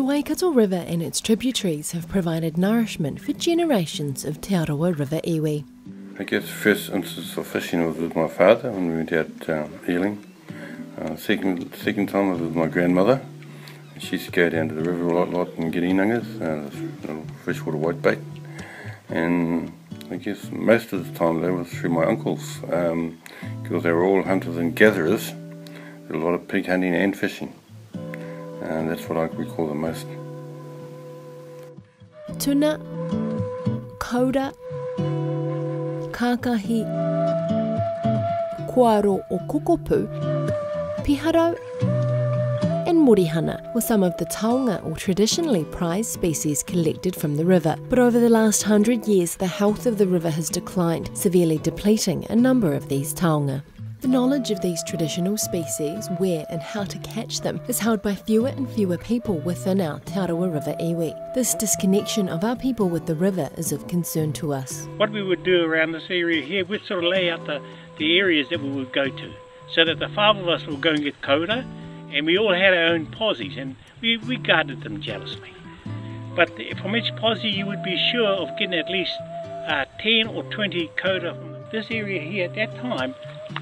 Waikato River and its tributaries have provided nourishment for generations of Te Arawa River iwi. I guess the first instance of fishing was with my father when we went out eeling. Second time was with my grandmother. She used to go down to the river a lot and get inungas, little freshwater whitebait. And I guess most of the time that was through my uncles, because they were all hunters and gatherers. There was a lot of pig hunting and fishing. And that's what I recall the most. Tuna, kauda, kakahi, koaro o kokopu, piharo and morihana were some of the taonga or traditionally prized species collected from the river. But over the last 100 years, the health of the river has declined, severely depleting a number of these taonga. The knowledge of these traditional species, where and how to catch them, is held by fewer and fewer people within our Te Arawa River iwi. This disconnection of our people with the river is of concern to us. What we would do around this area here, we'd sort of lay out the areas that we would go to, so that the five of us would go and get koura, and we all had our own posies, and we guarded them jealously. But from each posie you would be sure of getting at least 10 or 20 koura from this area here. At that time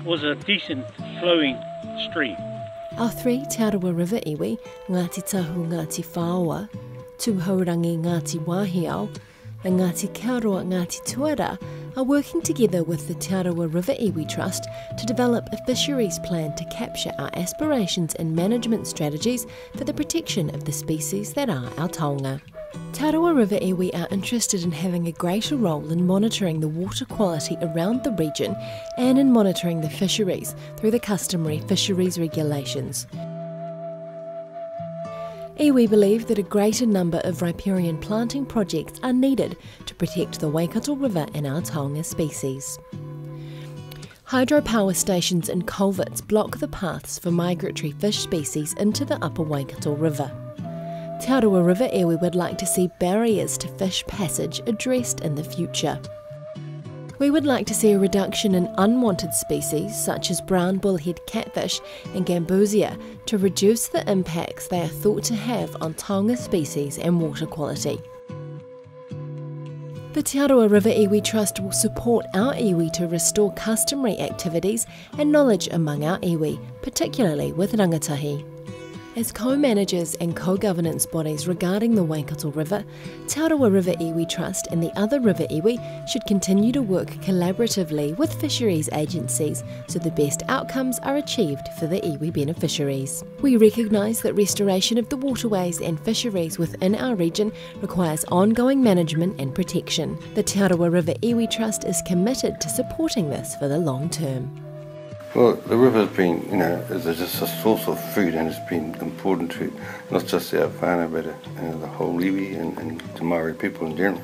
was a decent flowing stream. Our three Te Arawa River iwi, Ngāti Tahu Ngāti Whāoa, Tūhaurangi Ngāti Wahiao, and Ngāti Karoa Ngāti Tuara are working together with the Te Arawa River Iwi Trust to develop a fisheries plan to capture our aspirations and management strategies for the protection of the species that are our taonga. Te Arawa River iwi are interested in having a greater role in monitoring the water quality around the region and in monitoring the fisheries through the customary fisheries regulations. Iwi believe that a greater number of riparian planting projects are needed to protect the Waikato River and our taonga species. Hydropower stations and culverts block the paths for migratory fish species into the upper Waikato River. Te Arawa River iwi would like to see barriers to fish passage addressed in the future. We would like to see a reduction in unwanted species such as brown bullhead catfish and gambusia to reduce the impacts they are thought to have on taonga species and water quality. The Te Arawa River Iwi Trust will support our iwi to restore customary activities and knowledge among our iwi, particularly with rangatahi. As co-managers and co-governance bodies regarding the Waikato River, Te Arawa River Iwi Trust and the other river iwi should continue to work collaboratively with fisheries agencies so the best outcomes are achieved for the iwi beneficiaries. We recognise that restoration of the waterways and fisheries within our region requires ongoing management and protection. The Te Arawa River Iwi Trust is committed to supporting this for the long term. Well, the river has been, is just a source of food, and it's been important to not just our whānau, but the whole iwi and the Maori people in general.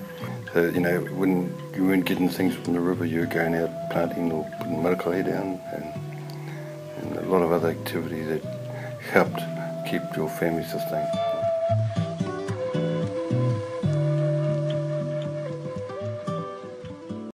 So, when you weren't getting things from the river, you were going out planting or putting marakai down and a lot of other activities that helped keep your family sustained.